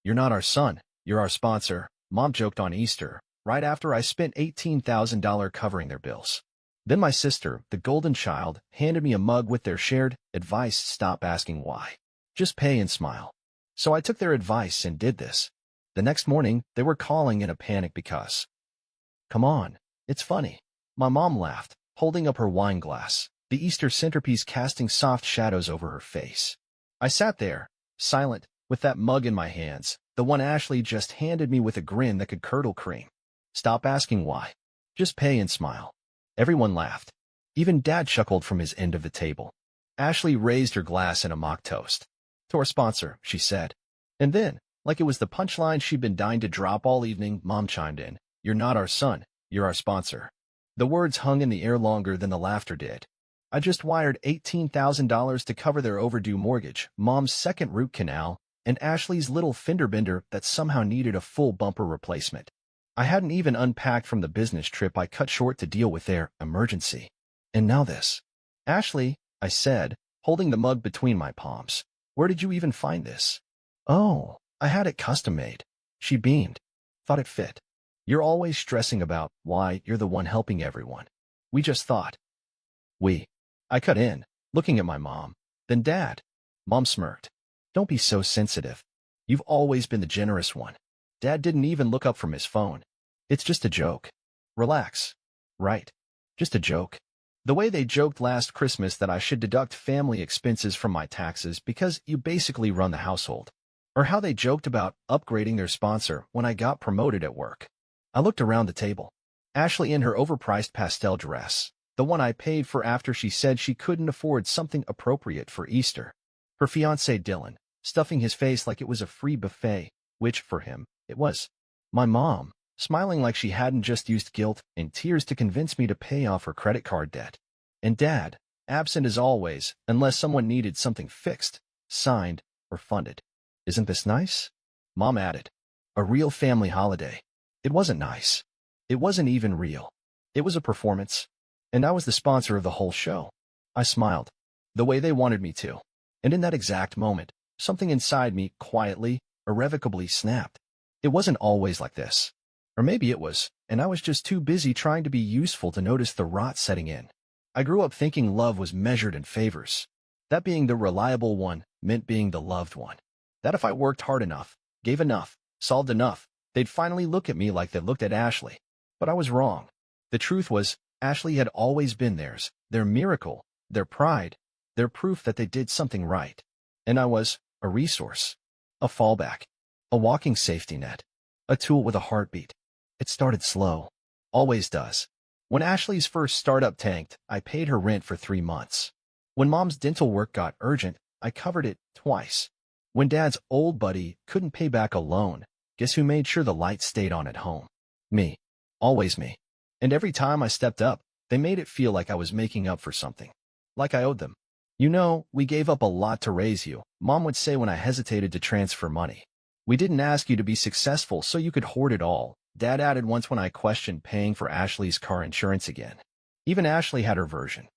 You're not our son, you're our sponsor, Mom joked on Easter, right after I spent $18,000 covering their bills. Then my sister, the golden child, handed me a mug with their shared advice: stop asking why. Just pay and smile. So I took their advice and did this. The next morning, they were calling in a panic because, "Come on, it's funny." My mom laughed, holding up her wine glass, the Easter centerpiece casting soft shadows over her face. I sat there, silent, with that mug in my hands, the one Ashley just handed me, with a grin that could curdle cream. Stop asking why. Just pay and smile. Everyone laughed. Even Dad chuckled from his end of the table. Ashley raised her glass in a mock toast. "To our sponsor," she said. And then, like it was the punchline she'd been dying to drop all evening, Mom chimed in. "You're not our son, you're our sponsor." The words hung in the air longer than the laughter did. I just wired $18,000 to cover their overdue mortgage, Mom's second root canal, and Ashley's little fender bender that somehow needed a full bumper replacement. I hadn't even unpacked from the business trip I cut short to deal with their emergency. And now this. "Ashley," I said, holding the mug between my palms, "where did you even find this?" "Oh, I had it custom made." She beamed. "Thought it fit. You're always stressing about why you're the one helping everyone. We just thought." "We." I cut in, looking at my mom. "Then Dad." Mom smirked. "Don't be so sensitive. You've always been the generous one." Dad didn't even look up from his phone. "It's just a joke." "Relax." "Right. Just a joke." The way they joked last Christmas that I should deduct family expenses from my taxes because you basically run the household. Or how they joked about upgrading their sponsor when I got promoted at work. I looked around the table. Ashley in her overpriced pastel dress, the one I paid for after she said she couldn't afford something appropriate for Easter. Her fiancé Dylan, stuffing his face like it was a free buffet, which, for him, it was. My mom, smiling like she hadn't just used guilt and tears to convince me to pay off her credit card debt. And Dad, absent as always, unless someone needed something fixed, signed, or funded. "Isn't this nice?" Mom added. "A real family holiday." It wasn't nice. It wasn't even real. It was a performance. And I was the sponsor of the whole show. I smiled, the way they wanted me to. And in that exact moment, something inside me quietly, irrevocably snapped. It wasn't always like this. Or maybe it was, and I was just too busy trying to be useful to notice the rot setting in. I grew up thinking love was measured in favors. That being the reliable one meant being the loved one. That if I worked hard enough, gave enough, solved enough, they'd finally look at me like they looked at Ashley. But I was wrong. The truth was, Ashley had always been theirs, their miracle, their pride, their proof that they did something right. And I was a resource, a fallback, a walking safety net, a tool with a heartbeat. It started slow. Always does. When Ashley's first startup tanked, I paid her rent for 3 months. When Mom's dental work got urgent, I covered it twice. When Dad's old buddy couldn't pay back a loan, guess who made sure the lights stayed on at home? Me. Always me. And every time I stepped up, they made it feel like I was making up for something. Like I owed them. "You know, we gave up a lot to raise you," Mom would say when I hesitated to transfer money. "We didn't ask you to be successful so you could hoard it all," Dad added once when I questioned paying for Ashley's car insurance again. Even Ashley had her version.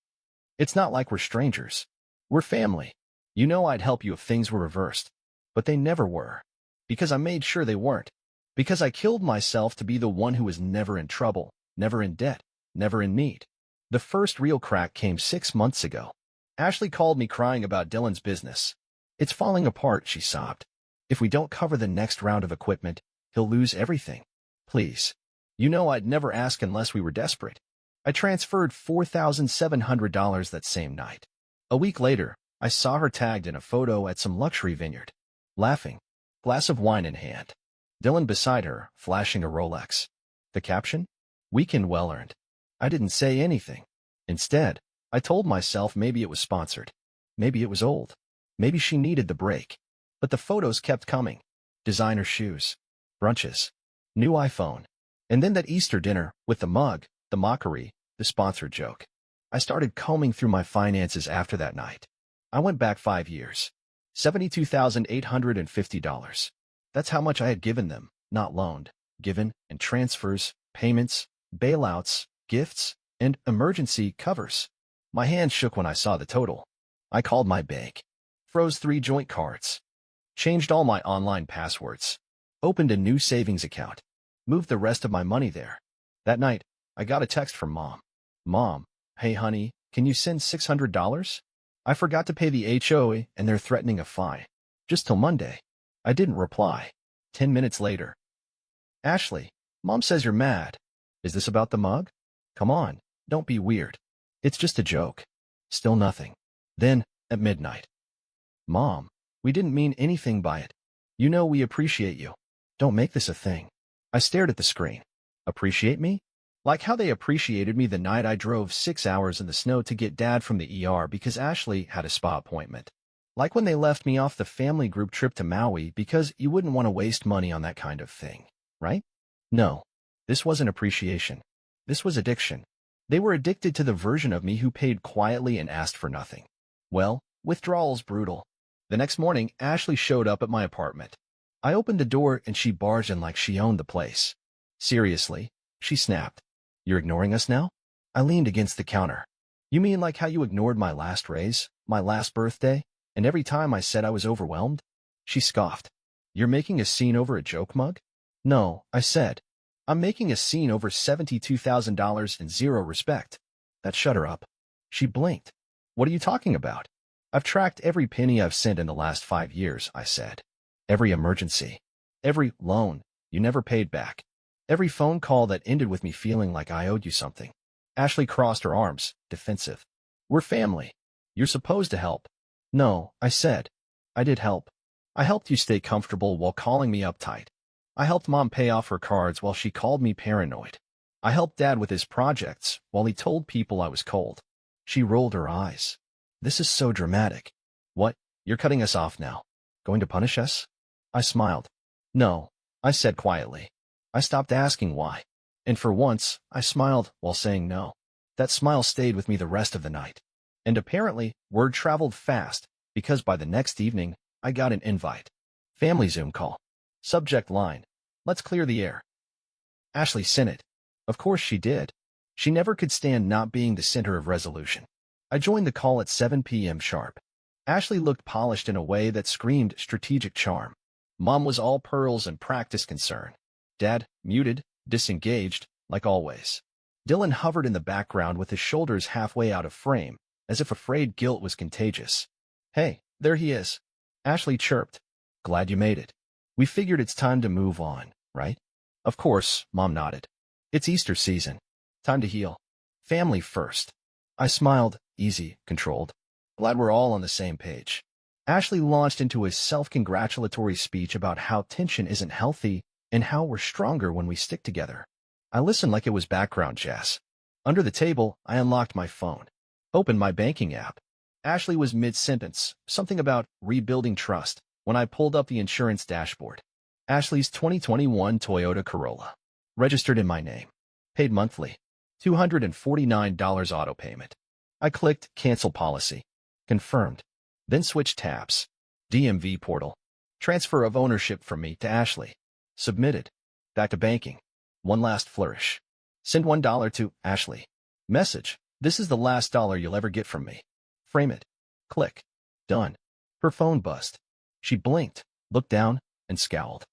"It's not like we're strangers. We're family. You know I'd help you if things were reversed." But they never were. Because I made sure they weren't. Because I killed myself to be the one who was never in trouble, never in debt, never in need. The first real crack came 6 months ago. Ashley called me crying about Dylan's business. "It's falling apart," she sobbed. "If we don't cover the next round of equipment, he'll lose everything. Please." You know I'd never ask unless we were desperate. I transferred $4,700 that same night. A week later, I saw her tagged in a photo at some luxury vineyard. Laughing, glass of wine in hand. Dylan beside her, flashing a Rolex. The caption? "Weekend well earned." I didn't say anything. Instead, I told myself maybe it was sponsored. Maybe it was old. Maybe she needed the break. But the photos kept coming. Designer shoes. Brunches. New iPhone. And then that Easter dinner, with the mug, the mockery, the sponsored joke. I started combing through my finances after that night. I went back 5 years. $72,850. That's how much I had given them, not loaned, given, and transfers, payments, bailouts, gifts, and emergency covers. My hands shook when I saw the total. I called my bank. Froze 3 joint cards. Changed all my online passwords. Opened a new savings account. Moved the rest of my money there. That night, I got a text from Mom. Mom, hey honey, can you send $600? I forgot to pay the HOA and they're threatening a fine. Just till Monday. I didn't reply. 10 minutes later. Ashley, Mom says you're mad. Is this about the mug? Come on, don't be weird. It's just a joke. Still nothing. Then, at midnight. Mom, we didn't mean anything by it. You know we appreciate you. Don't make this a thing. I stared at the screen. Appreciate me? Like how they appreciated me the night I drove 6 hours in the snow to get Dad from the ER because Ashley had a spa appointment. Like when they left me off the family group trip to Maui because you wouldn't want to waste money on that kind of thing, right? No, this wasn't appreciation. This was addiction. They were addicted to the version of me who paid quietly and asked for nothing. Well, withdrawal's brutal. The next morning, Ashley showed up at my apartment. I opened the door and she barged in like she owned the place. Seriously, she snapped. You're ignoring us now? I leaned against the counter. You mean like how you ignored my last raise, my last birthday, and every time I said I was overwhelmed? She scoffed. You're making a scene over a joke mug? No, I said. I'm making a scene over $72,000 and zero respect. That shut her up. She blinked. What are you talking about? I've tracked every penny I've sent in the last 5 years, I said. Every emergency. Every loan you never paid back. Every phone call that ended with me feeling like I owed you something. Ashley crossed her arms, defensive. We're family. You're supposed to help. No, I said. I did help. I helped you stay comfortable while calling me uptight. I helped Mom pay off her cards while she called me paranoid. I helped Dad with his projects while he told people I was cold. She rolled her eyes. This is so dramatic. What? You're cutting us off now. Going to punish us? I smiled. No, I said quietly. I stopped asking why. And for once, I smiled while saying no. That smile stayed with me the rest of the night. And apparently, word traveled fast, because by the next evening, I got an invite. Family Zoom call. Subject line. Let's clear the air. Ashley sent it. Of course she did. She never could stand not being the center of resolution. I joined the call at 7 p.m. sharp. Ashley looked polished in a way that screamed strategic charm. Mom was all pearls and practice concern. Dad, muted, disengaged, like always. Dylan hovered in the background with his shoulders halfway out of frame, as if afraid guilt was contagious. Hey, there he is. Ashley chirped. Glad you made it. We figured it's time to move on, right? Of course, Mom nodded. It's Easter season. Time to heal. Family first. I smiled, easy, controlled. Glad we're all on the same page. Ashley launched into a self-congratulatory speech about how tension isn't healthy and how we're stronger when we stick together. I listened like it was background jazz. Under the table, I unlocked my phone. Opened my banking app. Ashley was mid-sentence, something about rebuilding trust, when I pulled up the insurance dashboard. Ashley's 2021 Toyota Corolla. Registered in my name. Paid monthly. $249 auto payment. I clicked Cancel Policy. Confirmed. Then switched tabs. DMV portal. Transfer of ownership from me to Ashley. Submitted. Back to banking. One last flourish. Send $1 to Ashley. Message. This is the last dollar you'll ever get from me. Frame it. Click. Done. Her phone buzzed. She blinked, looked down, and scowled.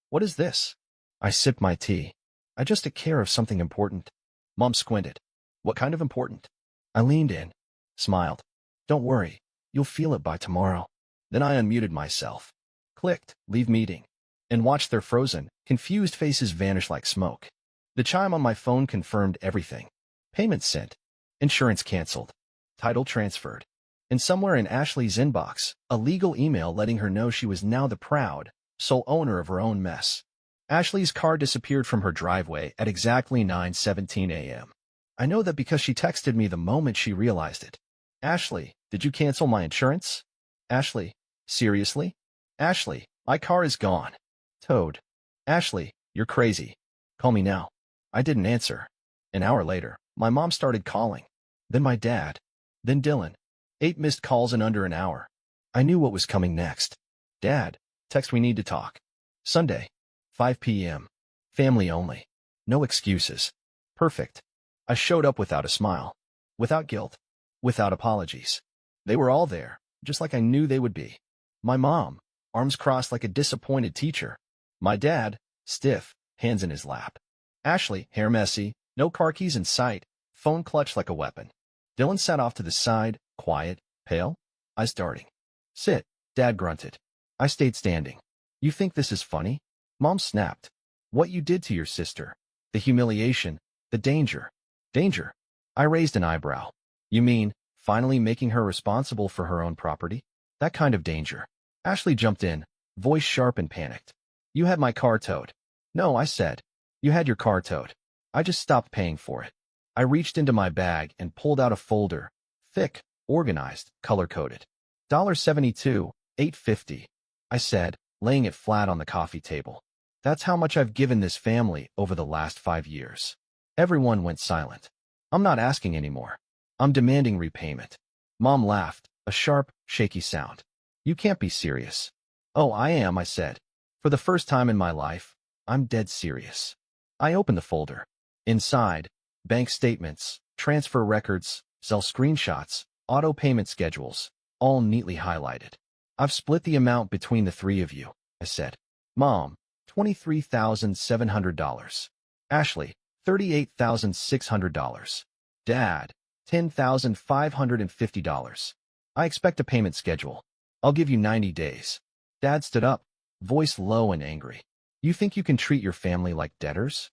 What is this? I sipped my tea. I just took care of something important. Mom squinted. What kind of important? I leaned in. Smiled. Don't worry. You'll feel it by tomorrow. Then I unmuted myself. Clicked, leave meeting. And watched their frozen, confused faces vanish like smoke. The chime on my phone confirmed everything. Payment sent. Insurance canceled. Title transferred. And somewhere in Ashley's inbox, a legal email letting her know she was now the proud, sole owner of her own mess. Ashley's car disappeared from her driveway at exactly 9:17 a.m. I know that because she texted me the moment she realized it. Ashley, did you cancel my insurance? Ashley, seriously? Ashley, my car is gone. Towed. Ashley, you're crazy. Call me now. I didn't answer. An hour later, my mom started calling. Then my dad. Then Dylan. 8 missed calls in under an hour. I knew what was coming next. Dad, text we need to talk. Sunday. 5 p.m. Family only. No excuses. Perfect. I showed up without a smile. Without guilt. Without apologies. They were all there, just like I knew they would be. My mom. arms crossed like a disappointed teacher. My dad, stiff, hands in his lap. Ashley, hair messy, no car keys in sight, phone clutched like a weapon. Dylan sat off to the side, quiet, pale, eyes darting. Sit, Dad grunted. I stayed standing. You think this is funny? Mom snapped. What you did to your sister. The humiliation, the danger. Danger? I raised an eyebrow. You mean, finally making her responsible for her own property? That kind of danger. Ashley jumped in, voice sharp and panicked. You had my car towed. No, I said. You had your car towed. I just stopped paying for it. I reached into my bag and pulled out a folder. Thick, organized, color-coded. $72, $8.50. I said, laying it flat on the coffee table. That's how much I've given this family over the last 5 years. Everyone went silent. I'm not asking anymore. I'm demanding repayment. Mom laughed, a sharp, shaky sound. You can't be serious. Oh, I am, I said. For the first time in my life, I'm dead serious. I opened the folder. Inside, bank statements, transfer records, Zelle screenshots, auto payment schedules, all neatly highlighted. I've split the amount between the three of you, I said. Mom, $23,700. Ashley, $38,600. Dad, $10,550. I expect a payment schedule. I'll give you 90 days. Dad stood up, voice low and angry. You think you can treat your family like debtors?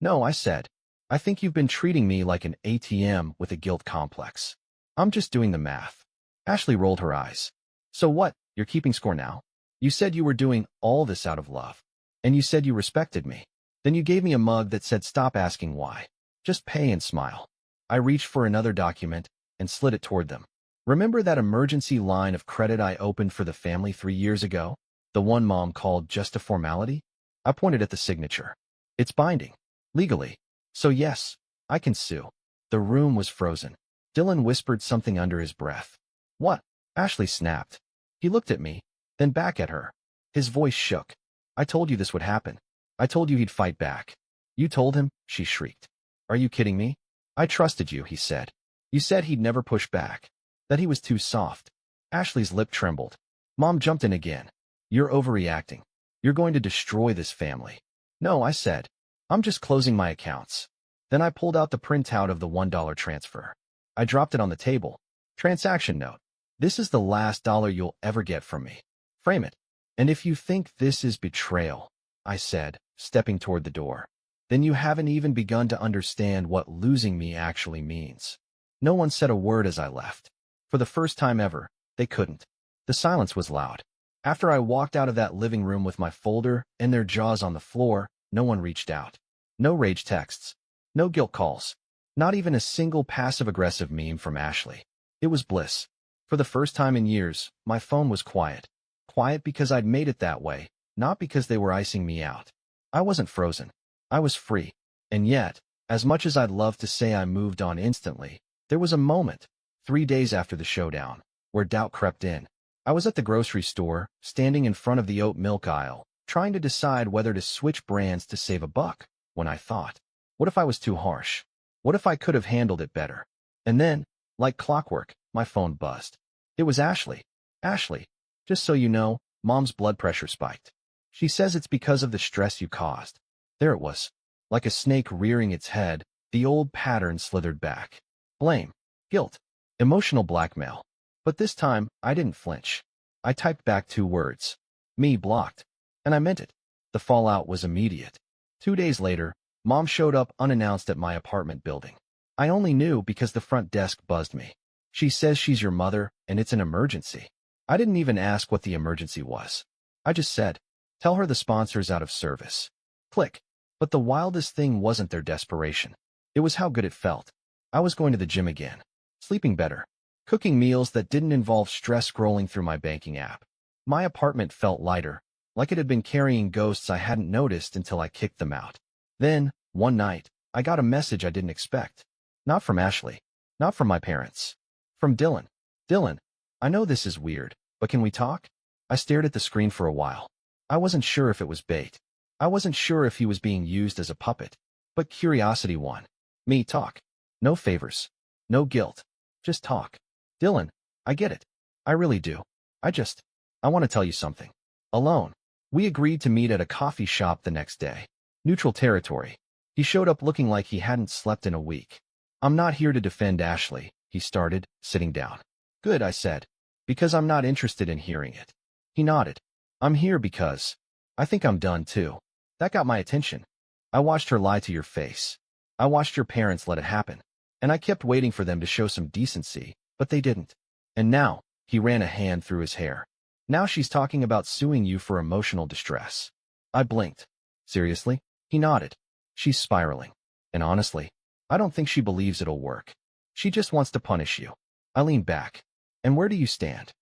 No, I said. I think you've been treating me like an ATM with a guilt complex. I'm just doing the math. Ashley rolled her eyes. So what, you're keeping score now? You said you were doing all this out of love. And you said you respected me. Then you gave me a mug that said stop asking why. Just pay and smile. I reached for another document and slid it toward them. Remember that emergency line of credit I opened for the family 3 years ago? The one Mom called just a formality? I pointed at the signature. It's binding. Legally. So yes, I can sue. The room was frozen. Dylan whispered something under his breath. What? Ashley snapped. He looked at me, then back at her. His voice shook. I told you this would happen. I told you he'd fight back. You told him? She shrieked. Are you kidding me? I trusted you, he said. You said he'd never push back. That he was too soft. Ashley's lip trembled. Mom jumped in again. You're overreacting. You're going to destroy this family. No, I said. I'm just closing my accounts. Then I pulled out the printout of the $1 transfer. I dropped it on the table. Transaction note. This is the last dollar you'll ever get from me. Frame it. And if you think this is betrayal, I said, stepping toward the door, then you haven't even begun to understand what losing me actually means. No one said a word as I left. For the first time ever, they couldn't. The silence was loud. After I walked out of that living room with my folder and their jaws on the floor, no one reached out. No rage texts. No guilt calls. Not even a single passive-aggressive meme from Ashley. It was bliss. For the first time in years, my phone was quiet. Quiet because I'd made it that way, not because they were icing me out. I wasn't frozen. I was free. And yet, as much as I'd love to say I moved on instantly, there was a moment, 3 days after the showdown, where doubt crept in. I was at the grocery store, standing in front of the oat milk aisle, trying to decide whether to switch brands to save a buck, when I thought, what if I was too harsh? What if I could have handled it better? And then, like clockwork, my phone buzzed. It was Ashley. Ashley, just so you know, Mom's blood pressure spiked. She says it's because of the stress you caused. There it was. Like a snake rearing its head, the old pattern slithered back. Blame. Guilt. Emotional blackmail. But this time, I didn't flinch. I typed back 2 words. Me blocked. And I meant it. The fallout was immediate. 2 days later, Mom showed up unannounced at my apartment building. I only knew because the front desk buzzed me. She says she's your mother, and it's an emergency. I didn't even ask what the emergency was. I just said, tell her the sponsor's out of service. Click. But the wildest thing wasn't their desperation. It was how good it felt. I was going to the gym again. Sleeping better. Cooking meals that didn't involve stress scrolling through my banking app. My apartment felt lighter, like it had been carrying ghosts I hadn't noticed until I kicked them out. Then, one night, I got a message I didn't expect. Not from Ashley. Not from my parents. From Dylan. Dylan, I know this is weird, but can we talk? I stared at the screen for a while. I wasn't sure if it was bait. I wasn't sure if he was being used as a puppet. But curiosity won. Me talk. No favors. No guilt. Just talk. Dylan, I get it. I really do. I want to tell you something. Alone. We agreed to meet at a coffee shop the next day. Neutral territory. He showed up looking like he hadn't slept in a week. I'm not here to defend Ashley, he started, sitting down. Good, I said. Because I'm not interested in hearing it. He nodded. I'm here because I think I'm done too. That got my attention. I watched her lie to your face. I watched your parents let it happen. And I kept waiting for them to show some decency, but they didn't. And now, he ran a hand through his hair. Now she's talking about suing you for emotional distress. I blinked. Seriously? He nodded. She's spiraling. And honestly, I don't think she believes it'll work. She just wants to punish you. I leaned back. And where do you stand?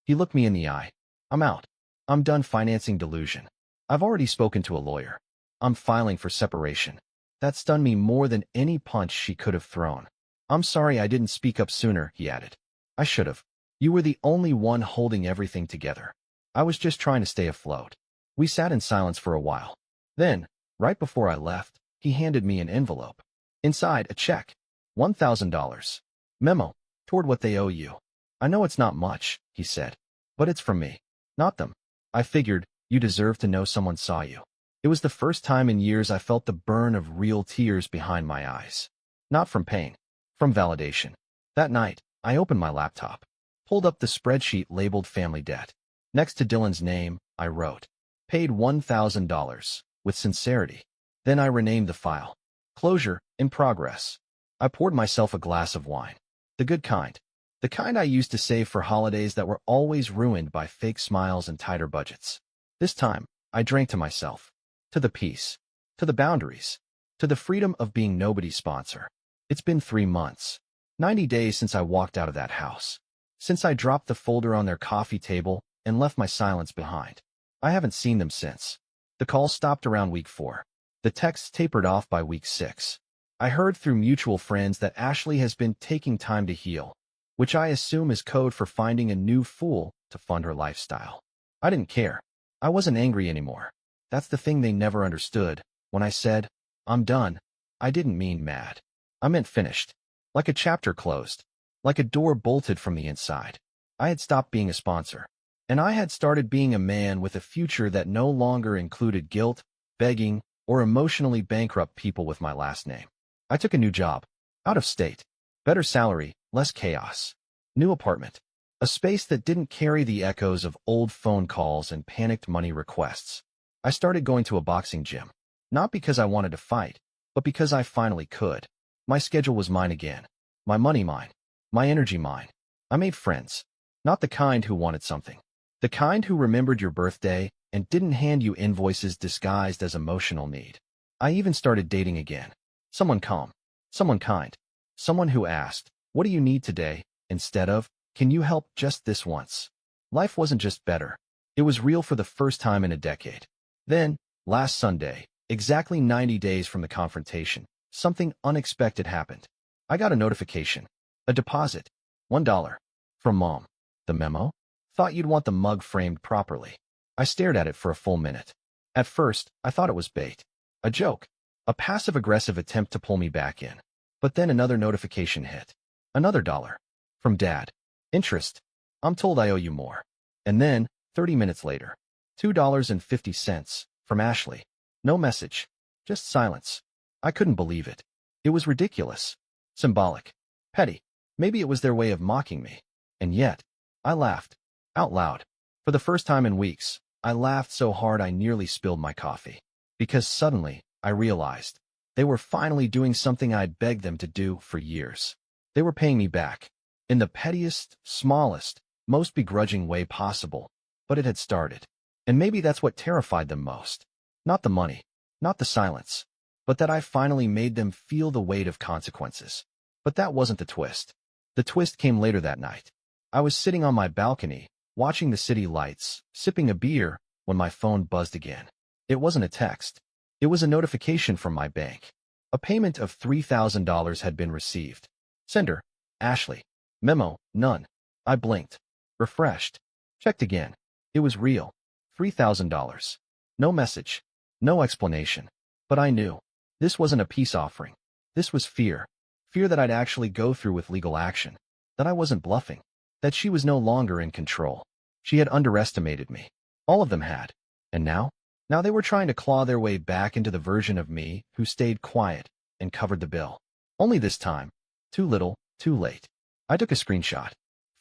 He looked me in the eye. I'm out. I'm done financing delusion. I've already spoken to a lawyer. I'm filing for separation. That stunned me more than any punch she could have thrown. I'm sorry I didn't speak up sooner, he added. I should have. You were the only one holding everything together. I was just trying to stay afloat. We sat in silence for a while. Then, right before I left, he handed me an envelope. Inside, a check. $1,000. Memo. Toward what they owe you. I know it's not much, he said. But it's from me. Not them. I figured, you deserve to know someone saw you. It was the first time in years I felt the burn of real tears behind my eyes. Not from pain. From validation. That night, I opened my laptop. Pulled up the spreadsheet labeled family debt. Next to Dylan's name, I wrote, paid $1,000, with sincerity. Then I renamed the file. Closure, in progress. I poured myself a glass of wine. The good kind. The kind I used to save for holidays that were always ruined by fake smiles and tighter budgets. This time, I drank to myself. To the peace. To the boundaries. To the freedom of being nobody's sponsor. It's been 3 months. 90 days since I walked out of that house. Since I dropped the folder on their coffee table and left my silence behind. I haven't seen them since. The call stopped around week 4. The texts tapered off by week 6. I heard through mutual friends that Ashley has been taking time to heal, which I assume is code for finding a new fool to fund her lifestyle. I didn't care. I wasn't angry anymore. That's the thing they never understood. When I said, I'm done, I didn't mean mad. I meant finished. Like a chapter closed. Like a door bolted from the inside. I had stopped being a sponsor. And I had started being a man with a future that no longer included guilt, begging, or emotionally bankrupt people with my last name. I took a new job. Out of state. Better salary, less chaos. New apartment. A space that didn't carry the echoes of old phone calls and panicked money requests. I started going to a boxing gym. Not because I wanted to fight, but because I finally could. My schedule was mine again. My money mine. My energy mine. I made friends. Not the kind who wanted something. The kind who remembered your birthday and didn't hand you invoices disguised as emotional need. I even started dating again. Someone calm. Someone kind. Someone who asked, what do you need today, instead of, can you help just this once? Life wasn't just better. It was real for the first time in a decade. Then, last Sunday, exactly 90 days from the confrontation, something unexpected happened. I got a notification. A deposit. $1. From Mom. The memo? Thought you'd want the mug framed properly. I stared at it for a full minute. At first, I thought it was bait. A joke. A passive-aggressive attempt to pull me back in. But then another notification hit. Another $1. From Dad. Interest. I'm told I owe you more. And then, 30 minutes later, $2.50 from Ashley. No message. Just silence. I couldn't believe it. It was ridiculous. Symbolic. Petty. Maybe it was their way of mocking me. And yet, I laughed. Out loud. For the first time in weeks, I laughed so hard I nearly spilled my coffee. Because suddenly, I realized, they were finally doing something I'd begged them to do for years. They were paying me back. In the pettiest, smallest, most begrudging way possible. But it had started. And maybe that's what terrified them most. Not the money. Not the silence. But that I finally made them feel the weight of consequences. But that wasn't the twist. The twist came later that night. I was sitting on my balcony, watching the city lights, sipping a beer, when my phone buzzed again. It wasn't a text. It was a notification from my bank. A payment of $3,000 had been received. Sender, Ashley. Memo, none. I blinked. Refreshed. Checked again. It was real. $3,000. No message. No explanation. But I knew. This wasn't a peace offering. This was fear. Fear that I'd actually go through with legal action. That I wasn't bluffing. That she was no longer in control. She had underestimated me. All of them had. And now? Now they were trying to claw their way back into the version of me who stayed quiet and covered the bill. Only this time, too little, too late. I took a screenshot,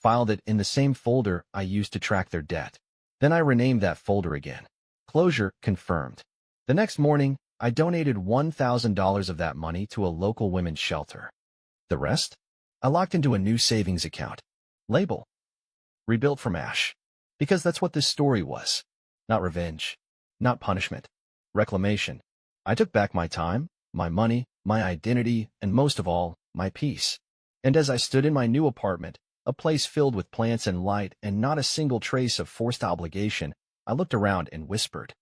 filed it in the same folder I used to track their debt. Then I renamed that folder again. Closure confirmed. The next morning, I donated $1,000 of that money to a local women's shelter. The rest? I locked into a new savings account. Label: Rebuilt from Ash. Because that's what this story was. Not revenge. Not punishment. Reclamation. I took back my time, my money, my identity, and most of all, my peace. And as I stood in my new apartment, a place filled with plants and light and not a single trace of forced obligation, I looked around and whispered,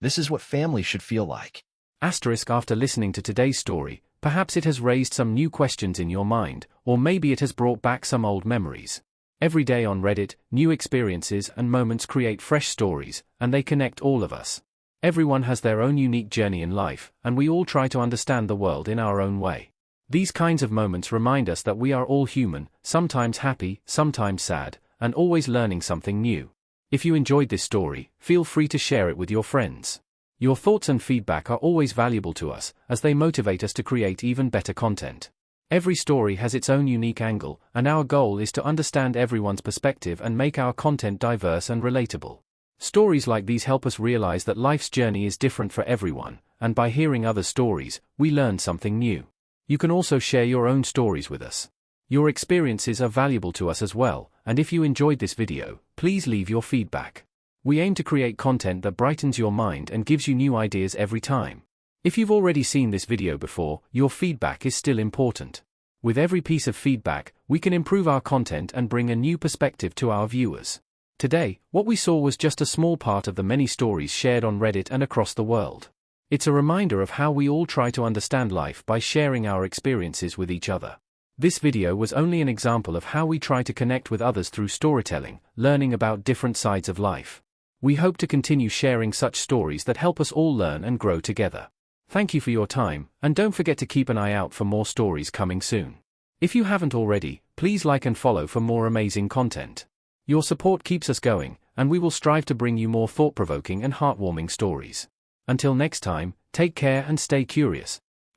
"This is what family should feel like." After listening to today's story, perhaps it has raised some new questions in your mind, or maybe it has brought back some old memories. Every day on Reddit, new experiences and moments create fresh stories, and they connect all of us. Everyone has their own unique journey in life, and we all try to understand the world in our own way. These kinds of moments remind us that we are all human, sometimes happy, sometimes sad, and always learning something new. If you enjoyed this story, feel free to share it with your friends. Your thoughts and feedback are always valuable to us, as they motivate us to create even better content. Every story has its own unique angle, and our goal is to understand everyone's perspective and make our content diverse and relatable. Stories like these help us realize that life's journey is different for everyone, and by hearing other stories, we learn something new. You can also share your own stories with us. Your experiences are valuable to us as well, and if you enjoyed this video, please leave your feedback. We aim to create content that brightens your mind and gives you new ideas every time. If you've already seen this video before, your feedback is still important. With every piece of feedback, we can improve our content and bring a new perspective to our viewers. Today, what we saw was just a small part of the many stories shared on Reddit and across the world. It's a reminder of how we all try to understand life by sharing our experiences with each other. This video was only an example of how we try to connect with others through storytelling, learning about different sides of life. We hope to continue sharing such stories that help us all learn and grow together. Thank you for your time, and don't forget to keep an eye out for more stories coming soon. If you haven't already, please like and follow for more amazing content. Your support keeps us going, and we will strive to bring you more thought-provoking and heartwarming stories. Until next time, take care and stay curious. **